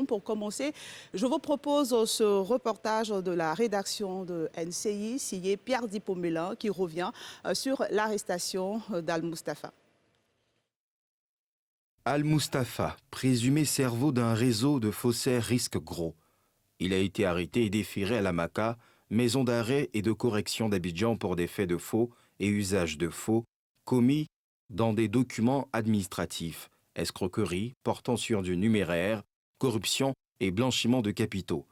Pour commencer, je vous propose ce reportage de la rédaction de NCI, signé Pierre Dipomela, qui revient sur l'arrestation d'Al-Mustapha. Al-Mustapha, présumé cerveau d'un réseau de faussaires risque gros. Il a été arrêté et déféré à la MACA, maison d'arrêt et de correction d'Abidjan pour des faits de faux et usage de faux commis dans des documents administratifs, escroquerie portant sur du numéraire, corruption et blanchiment de capitaux.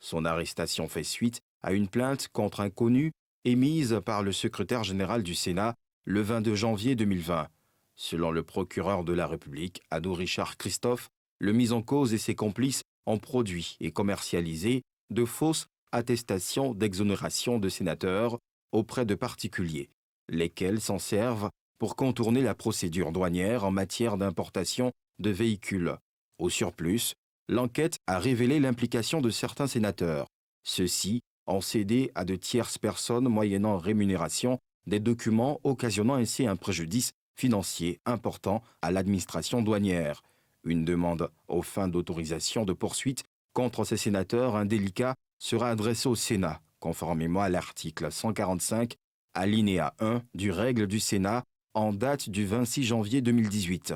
Son arrestation fait suite à une plainte contre un connu émise par le secrétaire général du Sénat le 22 janvier 2020. Selon le procureur de la République, Ado Richard Christophe, le mis en cause et ses complices ont produit et commercialisé de fausses attestations d'exonération de sénateurs auprès de particuliers, lesquels s'en servent pour contourner la procédure douanière en matière d'importation de véhicules. Au surplus, l'enquête a révélé l'implication de certains sénateurs. Ceux-ci ont cédé à de tierces personnes moyennant rémunération des documents occasionnant ainsi un préjudice financier important à l'administration douanière. Une demande aux fins d'autorisation de poursuite contre ces sénateurs indélicats sera adressée au Sénat, conformément à l'article 145, alinéa 1 du règle du Sénat en date du 26 janvier 2018.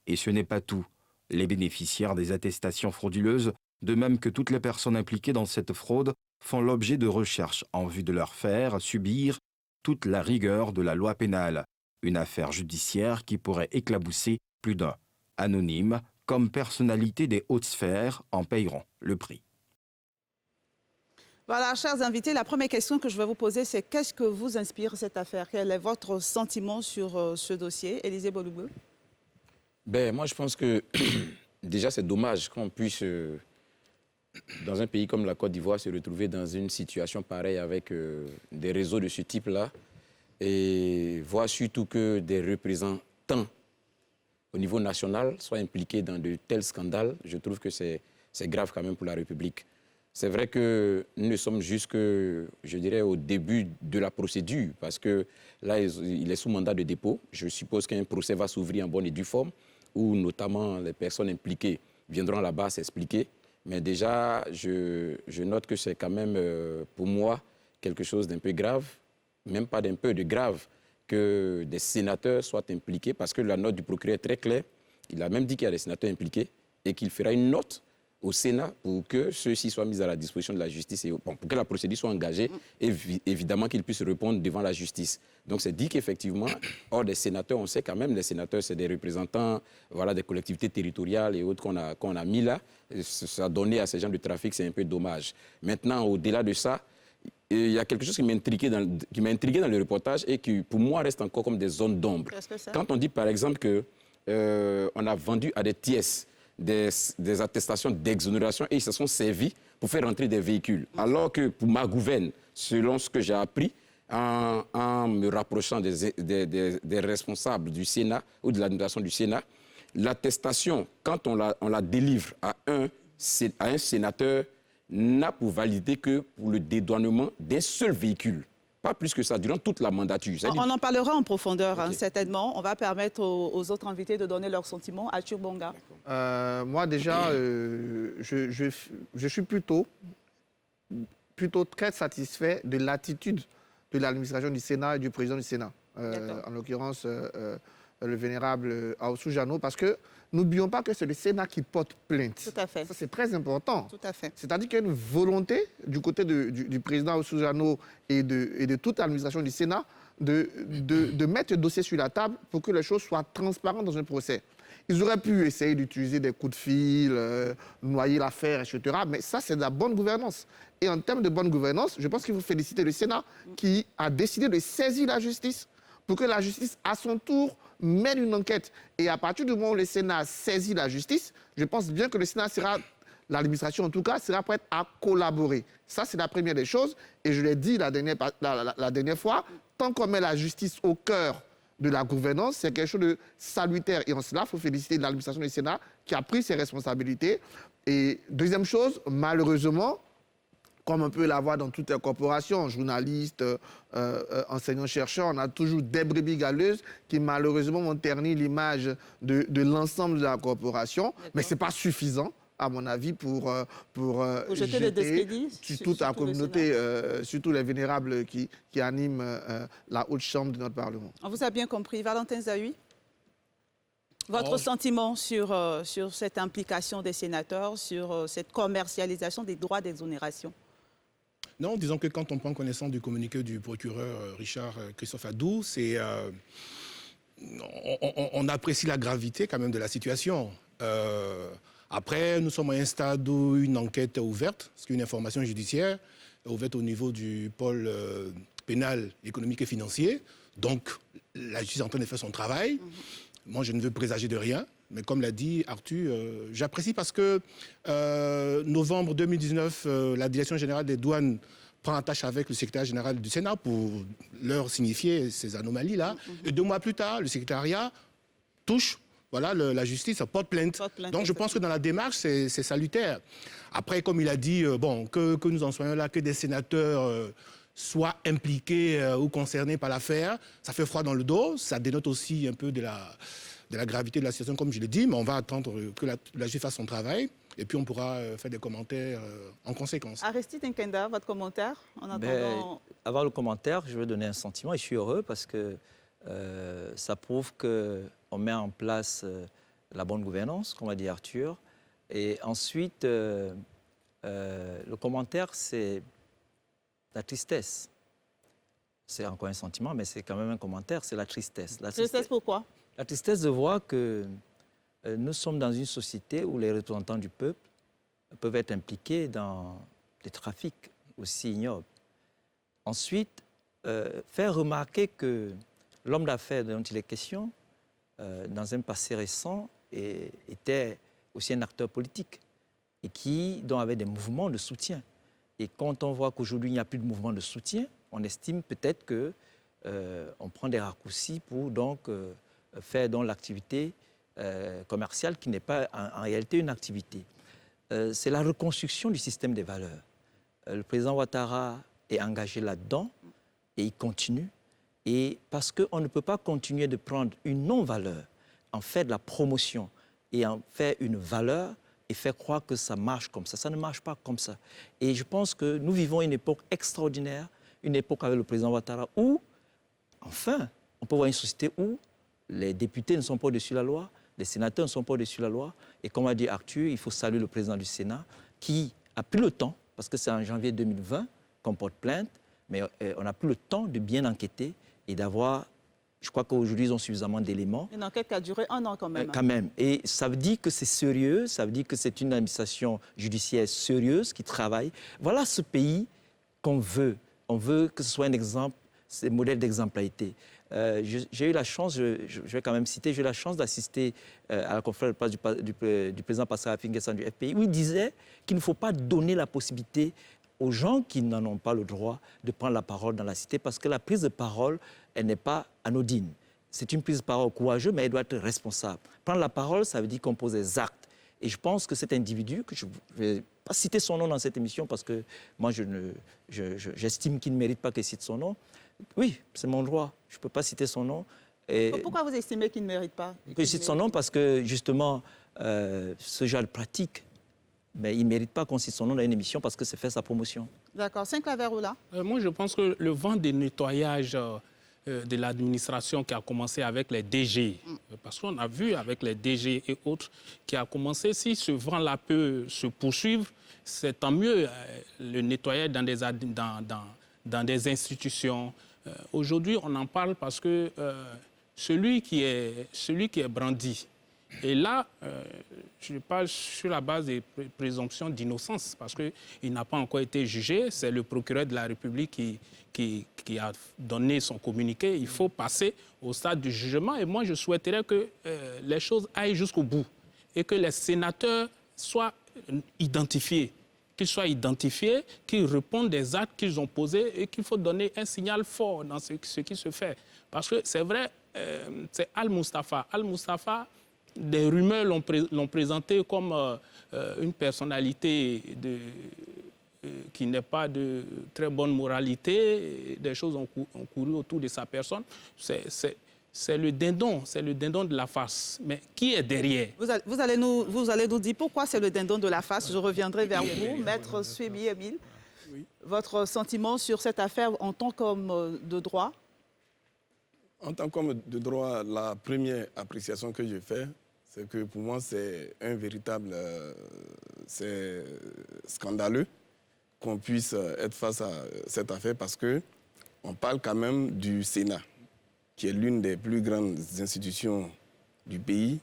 Et ce n'est pas tout. Les bénéficiaires des attestations frauduleuses, de même que toutes les personnes impliquées dans cette fraude, font l'objet de recherches en vue de leur faire subir toute la rigueur de la loi pénale. Une affaire judiciaire qui pourrait éclabousser plus d'un. Anonymes, comme personnalités des hautes sphères, en paieront le prix. Voilà, chers invités, la première question que je vais vous poser, c'est qu'est-ce que vous inspire cette affaire? Quel est votre sentiment sur ce dossier? Élisée Boloubou. Moi, je pense que déjà, c'est dommage qu'on puisse, dans un pays comme la Côte d'Ivoire, se retrouver dans une situation pareille avec des réseaux de ce type-là et voir surtout que des représentants au niveau national soient impliqués dans de tels scandales. Je trouve que c'est grave quand même pour la République. C'est vrai que nous ne sommes juste que, je dirais, au début de la procédure, parce que là, il est sous mandat de dépôt. Je suppose qu'un procès va s'ouvrir en bonne et due forme, où notamment les personnes impliquées viendront là-bas s'expliquer. Mais déjà, je note que c'est quand même, pour moi, quelque chose d'un peu grave, même pas d'un peu de grave, que des sénateurs soient impliqués, parce que la note du procureur est très claire. Il a même dit qu'il y a des sénateurs impliqués et qu'il fera une note au Sénat pour que ceux-ci soient mis à la disposition de la justice et pour que la procédure soit engagée et évidemment qu'ils puissent répondre devant la justice. Donc c'est dit qu'effectivement, hors des sénateurs, on sait quand même, les sénateurs, c'est des représentants des collectivités territoriales et autres qu'on a mis là. Ça a donné à ces gens de trafic, c'est un peu dommage. Maintenant, au-delà de ça, il y a quelque chose qui m'a intrigué dans le reportage et qui, pour moi, reste encore comme des zones d'ombre. Quand on dit, par exemple, qu'on a vendu à des tiers des attestations d'exonération et ils se sont servis pour faire entrer des véhicules. Alors que pour ma gouverne, selon ce que j'ai appris, en me rapprochant des responsables du Sénat ou de l'administration du Sénat, l'attestation, quand on la délivre à un sénateur, n'a pour valider que pour le dédouanement d'un seul véhicule. Pas plus que ça, durant toute la mandature. On en parlera en profondeur, okay. Certainement. On va permettre aux autres invités de donner leurs sentiments. Arthur Bonga. Moi, déjà, je suis plutôt très satisfait de l'attitude de l'administration du Sénat et du président du Sénat. En l'occurrence, le vénérable Aoussou Jano, parce que n'oublions pas que c'est le Sénat qui porte plainte. Tout à fait. Ça, c'est très important. Tout à fait. C'est-à-dire qu'il y a une volonté du côté du président Aoussou Jano et de toute l'administration du Sénat de mettre le dossier sur la table pour que les choses soient transparentes dans un procès. Ils auraient pu essayer d'utiliser des coups de fil, noyer l'affaire, etc. Mais ça, c'est de la bonne gouvernance. Et en termes de bonne gouvernance, je pense qu'il faut féliciter le Sénat qui a décidé de saisir la justice pour que la justice, à son tour, mène une enquête. Et à partir du moment où le Sénat saisit la justice, je pense bien que le Sénat sera, l'administration en tout cas, sera prête à collaborer. Ça, c'est la première des choses. Et je l'ai dit la dernière fois, tant qu'on met la justice au cœur de la gouvernance, c'est quelque chose de salutaire. Et en cela, il faut féliciter l'administration du Sénat qui a pris ses responsabilités. Et deuxième chose, malheureusement, comme on peut l'avoir dans toutes les corporations, journalistes, enseignants-chercheurs, on a toujours des brebis galeuses qui malheureusement ont terni l'image de l'ensemble de la corporation. Mais ce n'est pas suffisant. à mon avis, pour jeter le discrédit sur toute la communauté, surtout les vénérables qui animent la haute chambre de notre Parlement. On vous a bien compris. Valentin Zahui, votre sentiment sur cette implication des sénateurs, sur cette commercialisation des droits d'exonération? Non, disons que quand on prend connaissance du communiqué du procureur Richard Christophe Adou, on apprécie la gravité quand même de la situation. Après, nous sommes à un stade où une enquête est ouverte, c'est une information judiciaire ouverte au niveau du pôle pénal, économique et financier. Donc, la justice est en train de faire son travail. Moi, je ne veux présager de rien. Mais comme l'a dit Arthur, j'apprécie parce que novembre 2019, la Direction générale des douanes prend attache avec le secrétaire général du Sénat pour leur signifier ces anomalies-là. Et 2 mois plus tard, le secrétariat touche, voilà, la justice porte plainte. Donc je pense que dans la démarche, c'est salutaire. Après, comme il a dit, que nous en soyons là, que des sénateurs soient impliqués ou concernés par l'affaire, ça fait froid dans le dos. Ça dénote aussi un peu de la gravité de la situation, comme je l'ai dit, mais on va attendre que la justice fasse son travail. Et puis, on pourra faire des commentaires en conséquence. Aristide Nkenda, votre commentaire en attendant... Avant le commentaire, je veux donner un sentiment. Et je suis heureux parce que ça prouve qu'on met en place la bonne gouvernance, comme a dit Arthur. Et ensuite, le commentaire, c'est la tristesse. C'est encore un sentiment, mais c'est quand même un commentaire, c'est la tristesse. La tristesse pourquoi? La tristesse de voir que nous sommes dans une société où les représentants du peuple peuvent être impliqués dans des trafics aussi ignobles. Ensuite, faire remarquer que l'homme d'affaires dont il est question, dans un passé récent, était aussi un acteur politique et dont avait des mouvements de soutien. Et quand on voit qu'aujourd'hui, il n'y a plus de mouvement de soutien, on estime peut-être qu'on prend des raccourcis pour donc faire dans l'activité commerciale qui n'est pas en réalité une activité. C'est la reconstruction du système des valeurs. Le président Ouattara est engagé là-dedans et il continue. Et parce qu'on ne peut pas continuer de prendre une non-valeur, en faire de la promotion et en faire une valeur et faire croire que ça marche comme ça. Ça ne marche pas comme ça. Et je pense que nous vivons une époque extraordinaire, une époque avec le président Ouattara où, enfin, on peut voir une société où les députés ne sont pas au-dessus de la loi, les sénateurs ne sont pas au-dessus de la loi. Et comme a dit Arthur, il faut saluer le président du Sénat qui a pris le temps, parce que c'est en janvier 2020 qu'on porte plainte, mais on a pris le temps de bien enquêter et d'avoir, je crois qu'aujourd'hui, ils ont suffisamment d'éléments. Une enquête qui a duré 1 an quand même. Quand même. Et ça veut dire que c'est sérieux, ça veut dire que c'est une administration judiciaire sérieuse qui travaille. Voilà ce pays qu'on veut. On veut que ce soit un exemple, c'est un modèle d'exemplarité. J'ai eu la chance, je vais quand même citer, j'ai eu la chance d'assister à la conférence de presse du président Pascal Affi-N'Guessan du FPI, où il disait qu'il ne faut pas donner la possibilité aux gens qui n'en ont pas le droit de prendre la parole dans la cité, parce que la prise de parole, elle n'est pas anodine. C'est une prise de parole courageuse, mais elle doit être responsable. Prendre la parole, ça veut dire qu'on pose des actes. Et je pense que cet individu, que je ne vais pas citer son nom dans cette émission, parce que moi, j'estime qu'il ne mérite pas que je cite son nom. Oui, c'est mon droit. Je ne peux pas citer son nom. Et pourquoi vous estimez qu'il ne mérite pas? Que je cite son nom parce que, justement, ce genre de pratique, mais il ne mérite pas qu'on cite son nom dans une émission parce que c'est faire sa promotion. D'accord. Sinclair Verroula. Moi, je pense que le vent de nettoyage de l'administration qui a commencé avec les DG, parce qu'on a vu avec les DG et autres, qui a commencé, si ce vent-là peut se poursuivre, c'est tant mieux. Le nettoyage dans des institutions. Aujourd'hui, on en parle parce que celui qui est brandi, et là, je parle sur la base des présomptions d'innocence, parce qu'il n'a pas encore été jugé. C'est le procureur de la République qui a donné son communiqué. Il faut passer au stade du jugement. Et moi, je souhaiterais que les choses aillent jusqu'au bout et que les sénateurs soient identifiés. Qu'ils soient identifiés, qu'ils répondent des actes qu'ils ont posés et qu'il faut donner un signal fort dans ce qui se fait. Parce que c'est vrai, c'est Al-Mustafa. Al-Mustafa, des rumeurs l'ont présenté comme une personnalité qui n'est pas de très bonne moralité. Des choses ont couru autour de sa personne. c'est le dindon de la farce. Mais qui est derrière? Vous allez nous dire pourquoi c'est le dindon de la farce. Je reviendrai vers vous, Maître Suemi Émile. Oui. Votre sentiment sur cette affaire en tant qu'homme de droit? En tant qu'homme de droit, la première appréciation que je fais, c'est que pour moi, c'est un véritable c'est scandaleux qu'on puisse être face à cette affaire parce qu'on parle quand même du Sénat, qui est l'une des plus grandes institutions du pays.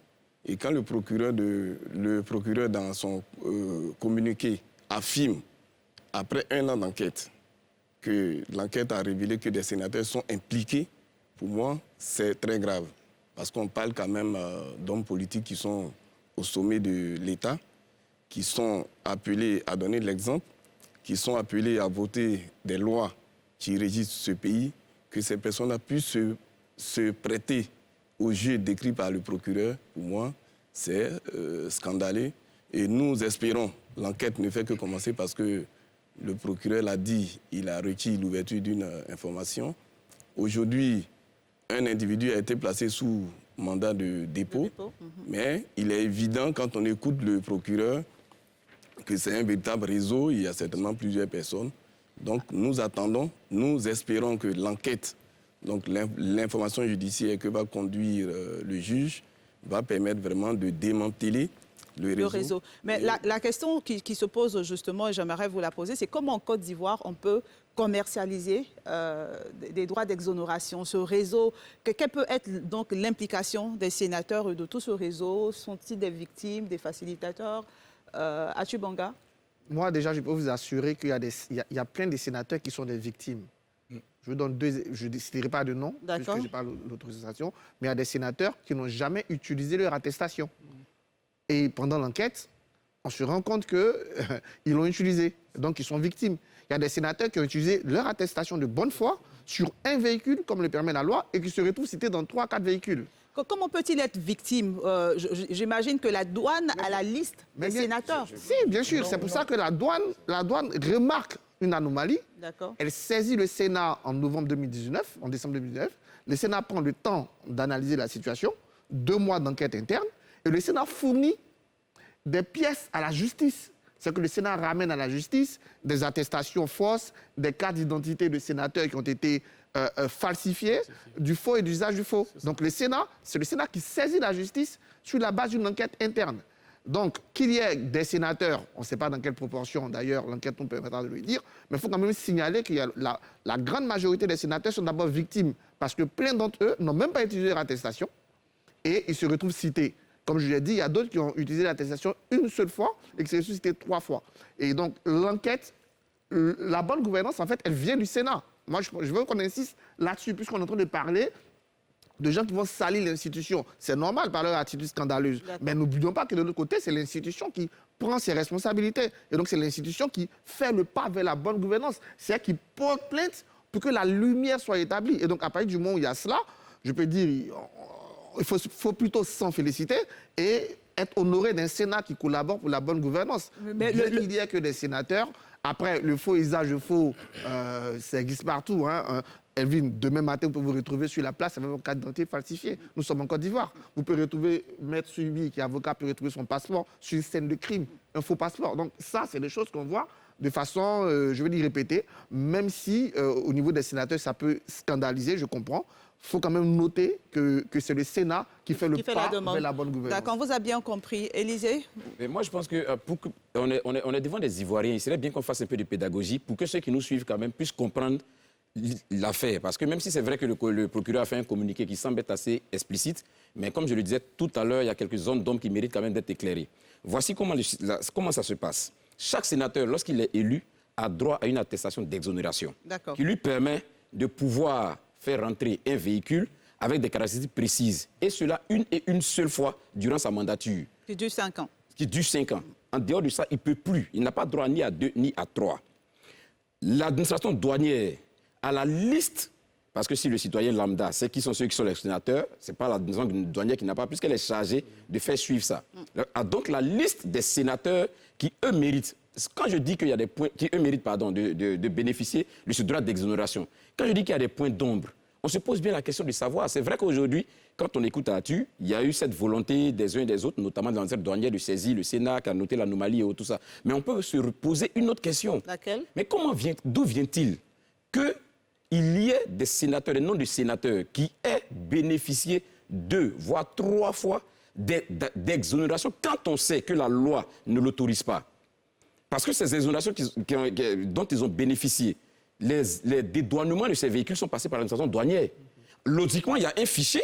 Et quand le procureur dans son communiqué, affirme, après 1 an d'enquête, que l'enquête a révélé que des sénateurs sont impliqués, pour moi, c'est très grave. Parce qu'on parle quand même d'hommes politiques qui sont au sommet de l'État, qui sont appelés à donner de l'exemple, qui sont appelés à voter des lois qui régissent ce pays, que ces personnes-là puissent se prêter au jeu décrit par le procureur, pour moi, c'est scandaleux. Et nous espérons, l'enquête ne fait que commencer parce que le procureur l'a dit, il a requis l'ouverture d'une information. Aujourd'hui, un individu a été placé sous mandat de dépôt, mais il est évident, quand on écoute le procureur, que c'est un véritable réseau, il y a certainement plusieurs personnes. Donc nous attendons, nous espérons que l'enquête, donc l'information judiciaire que va conduire le juge, va permettre vraiment de démanteler le réseau. Mais la question qui se pose justement, et j'aimerais vous la poser, c'est comment en Côte d'Ivoire on peut commercialiser des droits d'exonération, ce réseau. Quelle peut être donc l'implication des sénateurs de tout ce réseau? Sont-ils des victimes, des facilitateurs? Achubanga? Moi, déjà, je peux vous assurer qu'il y a plein de sénateurs qui sont des victimes. Je vous donne je ne citerai pas de nom, puisque je n'ai pas l'autorisation, mais il y a des sénateurs qui n'ont jamais utilisé leur attestation. Et pendant l'enquête, on se rend compte qu'ils l'ont utilisé, donc ils sont victimes. Il y a des sénateurs qui ont utilisé leur attestation de bonne foi sur un véhicule, comme le permet la loi, et qui se retrouvent cités dans 3-4 véhicules. Comment peut-il être victime? J'imagine que la douane a la liste des sénateurs. Si, bien sûr. C'est pour ça que la douane remarque une anomalie. Elle saisit le Sénat en décembre 2019. Le Sénat prend le temps d'analyser la situation, 2 mois d'enquête interne, et le Sénat fournit des pièces à la justice. C'est que le Sénat ramène à la justice des attestations fausses, des cartes d'identité de sénateurs qui ont été falsifiées, du faux et d'usage du faux. Donc c'est le Sénat qui saisit la justice sur la base d'une enquête interne. Donc qu'il y ait des sénateurs, on ne sait pas dans quelle proportion d'ailleurs, l'enquête nous permettra de le dire, mais il faut quand même signaler que la grande majorité des sénateurs sont d'abord victimes parce que plein d'entre eux n'ont même pas utilisé leur attestation et ils se retrouvent cités. Comme je l'ai dit, il y a d'autres qui ont utilisé l'attestation une seule fois et qui se sont cités 3 fois. Et donc, l'enquête, la bonne gouvernance, en fait, elle vient du Sénat. Moi, je veux qu'on insiste là-dessus, puisqu'on est en train de parler de gens qui vont salir l'institution. C'est normal par leur attitude scandaleuse. Mais n'oublions pas que de l'autre côté, c'est l'institution qui prend ses responsabilités. Et donc, c'est l'institution qui fait le pas vers la bonne gouvernance. C'est elle qui porte plainte pour que la lumière soit établie. Et donc, à partir du moment où il y a cela, je peux dire... Il faut plutôt s'en féliciter et être honoré d'un Sénat qui collabore pour la bonne gouvernance. Mais il n'y a que des sénateurs. Après, le faux usage de faux, ça existe partout. Elvin, demain matin, vous pouvez vous retrouver sur la place avec votre carte d'identité falsifiée. Nous sommes en Côte d'Ivoire. Vous pouvez retrouver Maître Suivi, qui est avocat, peut retrouver son passeport sur une scène de crime, un faux passeport. Donc ça, c'est des choses qu'on voit de façon, je vais dire répétée, même si au niveau des sénateurs, ça peut scandaliser, je comprends. Il faut quand même noter que c'est le Sénat qui fait le pas vers la bonne gouvernance. D'accord, on vous a bien compris. Élisée? Mais moi, je pense qu'on est devant des Ivoiriens. Il serait bien qu'on fasse un peu de pédagogie pour que ceux qui nous suivent quand même puissent comprendre l'affaire. Parce que même si c'est vrai que le procureur a fait un communiqué qui semble être assez explicite, mais comme je le disais tout à l'heure, il y a quelques zones d'ombre qui méritent quand même d'être éclairées. Voici comment ça se passe. Chaque sénateur, lorsqu'il est élu, a droit à une attestation d'exonération qui lui permet de pouvoir faire rentrer un véhicule avec des caractéristiques précises. Et cela une seule fois durant sa mandature. Qui dure 5 ans. Qui dure 5 ans. En dehors de ça, il ne peut plus. Il n'a pas droit ni à 2 ni à 3. L'administration douanière a la liste, parce que si le citoyen lambda sait qui sont ceux qui sont les sénateurs, ce n'est pas l'administration douanière qui n'a pas, puisqu'elle est chargée de faire suivre ça. Elle a donc la liste des sénateurs qui, eux, méritent. Quand je dis qu'il y a des points qui, eux, méritent de bénéficier de ce droit d'exonération, quand je dis qu'il y a des points d'ombre, on se pose bien la question de savoir. C'est vrai qu'aujourd'hui, quand on écoute Atu, il y a eu cette volonté des uns et des autres, notamment dans cette douanière de saisie, le Sénat qui a noté l'anomalie et tout ça. Mais on peut se poser une autre question. Laquelle? Mais d'où vient-il qu'il y ait des sénateurs, des noms de sénateurs qui aient bénéficié 2, voire 3 fois d'exonération quand on sait que la loi ne l'autorise pas? Parce que ces exonérations dont ils ont bénéficié, les dédouanements de ces véhicules sont passés par l'administration douanière. Logiquement, il y a un fichier,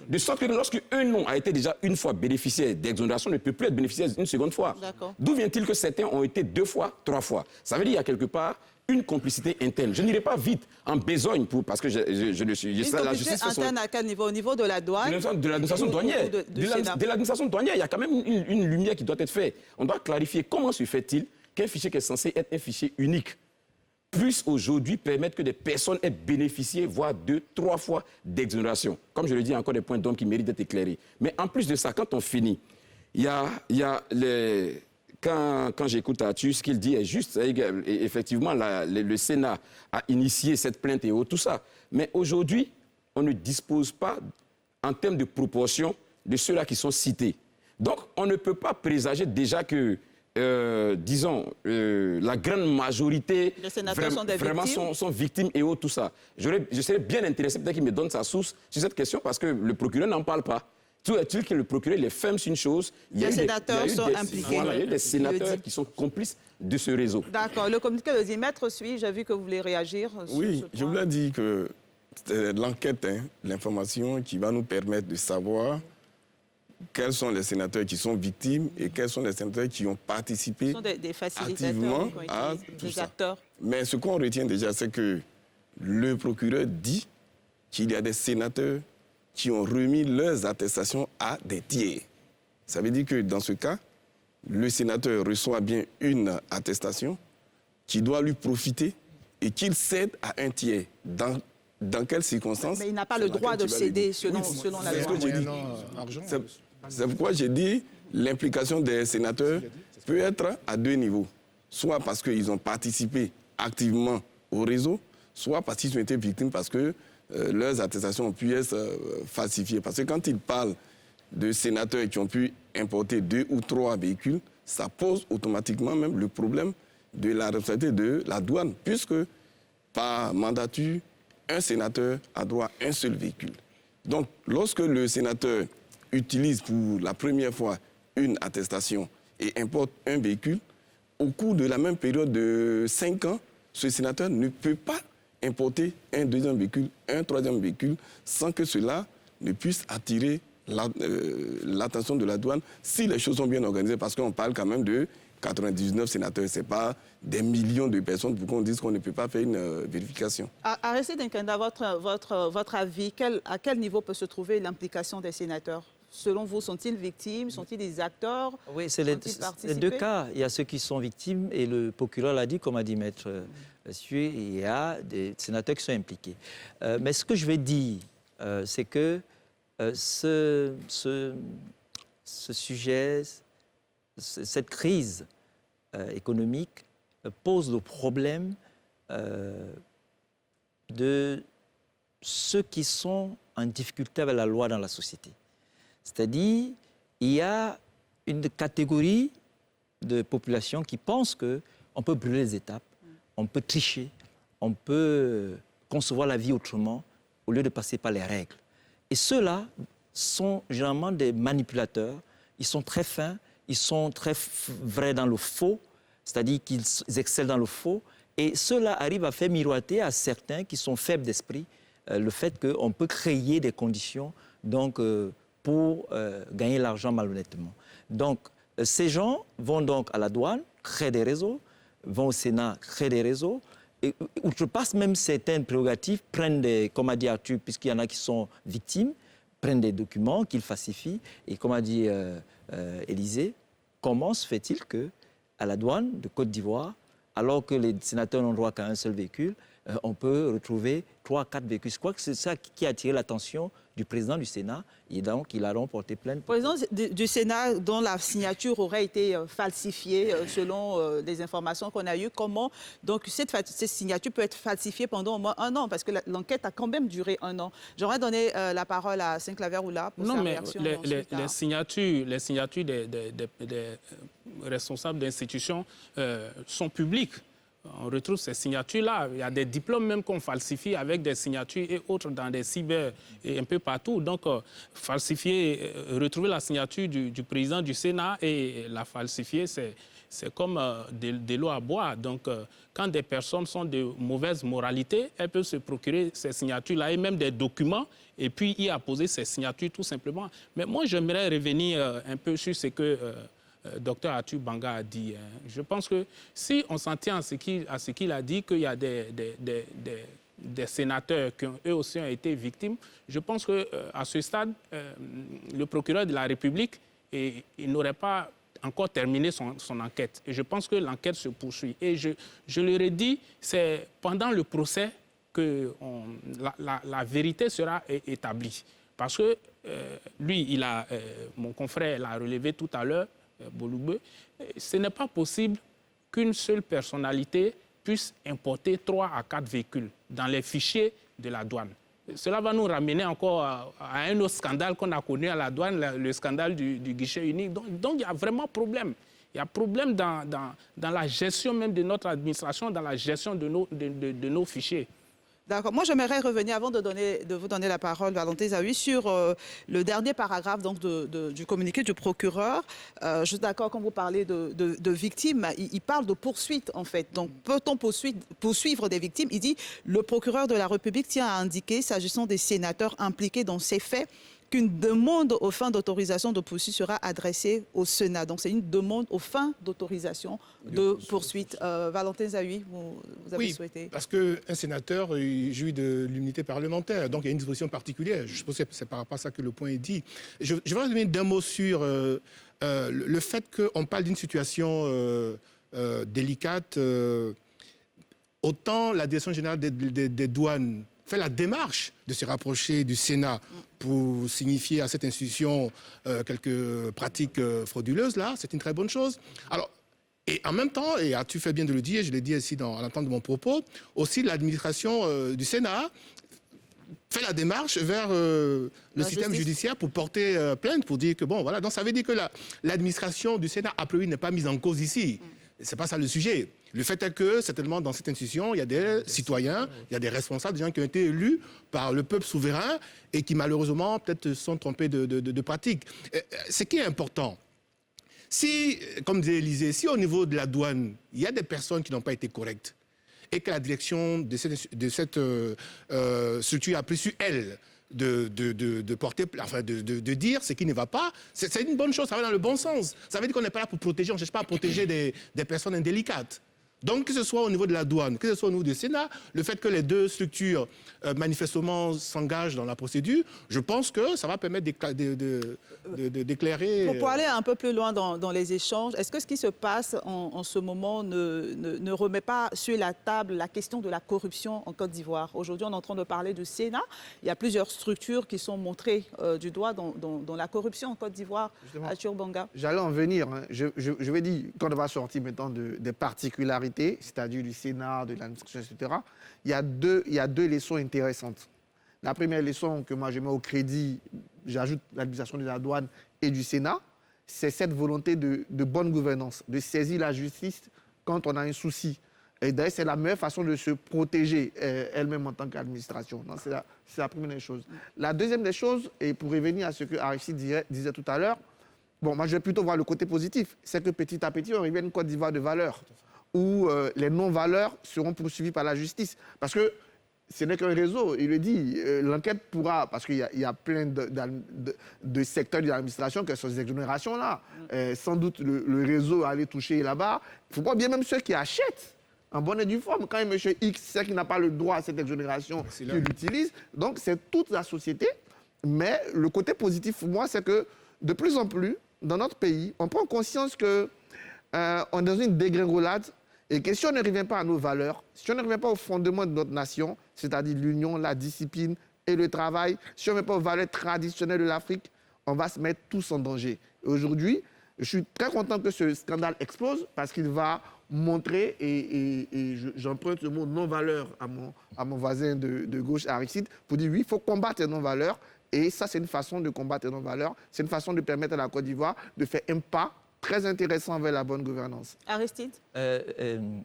de sorte que lorsqu'un nom a été déjà une fois bénéficiaire d'exonération, ne peut plus être bénéficiaire une seconde fois. D'où vient-il que certains ont été 2 fois, 3 fois? Ça veut dire qu'il y a quelque part une complicité interne. Je n'irai pas vite en besogne parce que je le suis. Une complicité interne à quel niveau? Au niveau de la douane? De l'administration douanière. De l'administration douanière, il y a quand même une lumière qui doit être faite. On doit clarifier comment se fait-il qu'un fichier qui est censé être un fichier unique puisse aujourd'hui permettre que des personnes aient bénéficié, voire 2, 3 fois d'exonération. Comme je le dis, encore des points d'homme qui méritent d'être éclairés. Mais en plus de ça, quand on finit, il y a les... Quand j'écoute Atu, ce qu'il dit est juste. Et effectivement, le Sénat a initié cette plainte et tout ça. Mais aujourd'hui, on ne dispose pas, en termes de proportion, de ceux-là qui sont cités. Donc, on ne peut pas présager déjà que, disons, la grande majorité sont victimes et tout ça. Je serais bien intéressé, peut-être qu'il me donne sa source sur cette question, parce que le procureur n'en parle pas. Tout est-il que le procureur les ferme sur une chose. Les sénateurs sont impliqués. Voilà, il y a des sénateurs qui sont complices de ce réseau. D'accord. Le communiqué le dit. Maître Suy, j'ai vu que vous voulez réagir. Oui, je voulais dire que c'est l'enquête, l'information qui va nous permettre de savoir quels sont les sénateurs qui sont victimes et quels sont les sénateurs qui ont participé activement à tout ça. Acteurs. Mais ce qu'on retient déjà, c'est que le procureur dit qu'il y a des sénateurs qui ont remis leurs attestations à des tiers. Ça veut dire que dans ce cas, le sénateur reçoit bien une attestation qui doit lui profiter et qu'il cède à un tiers. Dans quelles circonstances? Mais il n'a pas le droit de céder selon la loi. C'est pourquoi j'ai dit l'implication des sénateurs peut être à 2 niveaux. Soit parce qu'ils ont participé activement au réseau, soit parce qu'ils ont été victimes parce que leurs attestations ont pu être falsifiées. Parce que quand ils parlent de sénateurs qui ont pu importer 2 ou 3 véhicules, ça pose automatiquement même le problème de la responsabilité de la douane, puisque par mandature, un sénateur a droit à un seul véhicule. Donc, lorsque le sénateur utilise pour la première fois une attestation et importe un véhicule, au cours de la même période de 5 ans, ce sénateur ne peut pas importer un deuxième véhicule, un troisième véhicule, sans que cela ne puisse attirer l'attention de la douane si les choses sont bien organisées, parce qu'on parle quand même de 99 sénateurs, ce n'est pas des millions de personnes pour qu'on dise qu'on ne peut pas faire une vérification. Aristide Nkenda, votre avis, à quel niveau peut se trouver l'implication des sénateurs? Selon vous, sont-ils victimes? Sont-ils des acteurs? Oui, c'est les 2 cas. Il y a ceux qui sont victimes, et le procureur l'a dit, comme a dit Maître Suy, il y a des sénateurs qui sont impliqués. Mais ce que je vais dire, c'est que ce sujet, cette crise économique pose le problème de ceux qui sont en difficulté avec la loi dans la société. C'est-à-dire, il y a une catégorie de population qui pense qu'on peut brûler les étapes, on peut tricher, on peut concevoir la vie autrement au lieu de passer par les règles. Et ceux-là sont généralement des manipulateurs, ils sont très fins, ils sont très vrais dans le faux, c'est-à-dire qu'ils excellent dans le faux, et ceux-là arrivent à faire miroiter à certains qui sont faibles d'esprit le fait qu'on peut créer des conditions donc, pour gagner l'argent malhonnêtement. Donc, ces gens vont donc à la douane, créent des réseaux, vont au Sénat, créent des réseaux, et outrepassent même certaines prérogatives, prennent des, comme a dit Arthur, puisqu'il y en a qui sont victimes, prennent des documents qu'ils falsifient, et comme a dit Élysée, comment se fait-il qu'à la douane de Côte d'Ivoire, alors que les sénateurs n'ont droit qu'à un seul véhicule, on peut retrouver 3 à 4 véhicules. Je crois que c'est ça qui a attiré l'attention du président du Sénat, et donc ils allons porter plainte. Le président du Sénat, dont la signature aurait été falsifiée selon les informations qu'on a eues, comment donc cette signature peut être falsifiée pendant au moins 1 an, parce que l'enquête a quand même duré 1 an. J'aurais donné la parole à Saint-Claver-Oula pour sa réaction. Non, mais les signatures des responsables d'institutions sont publiques. On retrouve ces signatures-là. Il y a des diplômes même qu'on falsifie avec des signatures et autres dans des cyber et un peu partout. Donc, falsifier, retrouver la signature du président du Sénat et la falsifier, c'est comme de l'eau à boire. Donc, quand des personnes sont de mauvaise moralité, elles peuvent se procurer ces signatures-là et même des documents et puis y apposer ces signatures tout simplement. Mais moi, j'aimerais revenir un peu sur ce que Dr Arthur Banga a dit. Je pense que si on s'en tient à ce qu'il a dit, qu'il y a des sénateurs qui eux aussi ont été victimes, je pense qu'à ce stade, le procureur de la République il n'aurait pas encore terminé son enquête. Et je pense que l'enquête se poursuit. Et je leur ai dit, c'est pendant le procès que la vérité sera établie. Parce que lui, mon confrère l'a relevé tout à l'heure, Boloubé, ce n'est pas possible qu'une seule personnalité puisse importer 3 à 4 véhicules dans les fichiers de la douane. Cela va nous ramener encore à un autre scandale qu'on a connu à la douane, le scandale du guichet unique. Donc il y a vraiment problème. Il y a problème dans la gestion même de notre administration, dans la gestion de nos fichiers. D'accord. Moi, j'aimerais revenir, avant de vous donner la parole, Valentin Zahui, sur le dernier paragraphe donc, du communiqué du procureur. Je suis d'accord, quand vous parlez de victimes, il parle de poursuite, en fait. Donc, peut-on poursuivre des victimes? Il dit, le procureur de la République tient à indiquer, s'agissant des sénateurs impliqués dans ces faits, qu'une demande aux fins d'autorisation de poursuite sera adressée au Sénat. Donc, c'est une demande aux fins d'autorisation de poursuite. Valentin Zahui, vous avez souhaité. Parce qu'un sénateur jouit de l'immunité parlementaire. Donc, il y a une disposition particulière. Je suppose que c'est par rapport à ça que le point est dit. Je vais revenir d'un mot sur le fait qu'on parle d'une situation délicate. Autant la Direction générale des douanes fait la démarche de se rapprocher du Sénat pour signifier à cette institution quelques pratiques frauduleuses, là, c'est une très bonne chose. Alors, et en même temps, et tu fais bien de le dire, je l'ai dit ici à l'entente de mon propos, aussi l'administration du Sénat fait la démarche vers le système judiciaire pour porter plainte, pour dire que bon, voilà. Donc ça veut dire que l'administration du Sénat, a priori, n'est pas mise en cause ici. C'est pas ça le sujet. Le fait est que, certainement, dans cette institution, il y a des citoyens, il y a des responsables, des gens qui ont été élus par le peuple souverain et qui, malheureusement, peut-être sont trompés de pratiques. Ce qui est important, si, comme disait Élisée, si au niveau de la douane, il y a des personnes qui n'ont pas été correctes et que la direction de cette structure a pris sur elle de porter, enfin de dire ce qui ne va pas, c'est une bonne chose, ça va dans le bon sens. Ça veut dire qu'on n'est pas là pour protéger, on ne cherche pas à protéger des personnes indélicates. Donc, que ce soit au niveau de la douane, que ce soit au niveau du Sénat, le fait que les deux structures manifestement s'engagent dans la procédure, je pense que ça va permettre d'éclairer... Pour aller un peu plus loin dans les échanges, est-ce que ce qui se passe en ce moment ne remet pas sur la table la question de la corruption en Côte d'Ivoire? Aujourd'hui, on est en train de parler du Sénat. Il y a plusieurs structures qui sont montrées du doigt dans la corruption en Côte d'Ivoire. Arthur Banga. J'allais en venir. Hein. Je vais dire, quand on va sortir maintenant des particularités, c'est-à-dire du Sénat, de l'administration, etc., il y a deux leçons intéressantes. La première leçon que moi je mets au crédit, j'ajoute l'administration de la douane et du Sénat, c'est cette volonté de bonne gouvernance, de saisir la justice quand on a un souci. Et d'ailleurs, c'est la meilleure façon de se protéger elle-même en tant qu'administration. C'est la première des choses. La deuxième des choses, et pour revenir à ce que Aristide disait tout à l'heure, bon, moi je vais plutôt voir le côté positif, c'est que petit à petit, on revient à une Côte d'Ivoire de valeurs, où les non-valeurs seront poursuivies par la justice. Parce que ce n'est qu'un réseau, il le dit, l'enquête pourra, parce qu'il y a plein de secteurs de l'administration qui sont ces exonérations-là. Sans doute le réseau allait toucher là-bas. Il ne faut pas bien même ceux qui achètent en bonne et due forme. Quand M. X sait qu'il n'a pas le droit à cette exonération, qu'il l'utilise. Donc c'est toute la société. Mais le côté positif pour moi, c'est que de plus en plus, dans notre pays, on prend conscience qu'on est dans une dégringolade. Et que si on ne revient pas à nos valeurs, si on ne revient pas au fondement de notre nation, c'est-à-dire l'union, la discipline et le travail, si on ne met pas aux valeurs traditionnelles de l'Afrique, on va se mettre tous en danger. Et aujourd'hui, je suis très content que ce scandale explose parce qu'il va montrer, et j'emprunte le mot non-valeur à mon voisin de gauche, Aristide, pour dire oui, il faut combattre les non-valeurs. Et ça, c'est une façon de combattre les non-valeurs. C'est une façon de permettre à la Côte d'Ivoire de faire un pas très intéressant vers la bonne gouvernance. Aristide?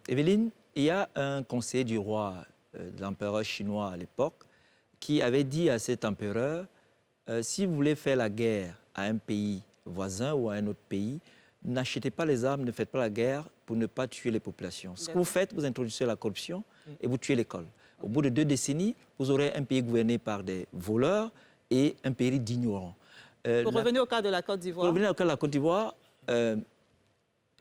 Evelyne, il y a un conseiller du roi, de l'empereur chinois à l'époque, qui avait dit à cet empereur, si vous voulez faire la guerre à un pays voisin ou à un autre pays, n'achetez pas les armes, ne faites pas la guerre pour ne pas tuer les populations. Ce que vous faites, vous introduisez la corruption et vous tuez l'école. Au bout de 2 décennies, vous aurez un pays gouverné par des voleurs et un pays d'ignorants. Pour revenir au cas de la Côte d'Ivoire. Pour revenir au cas de la Côte d'Ivoire,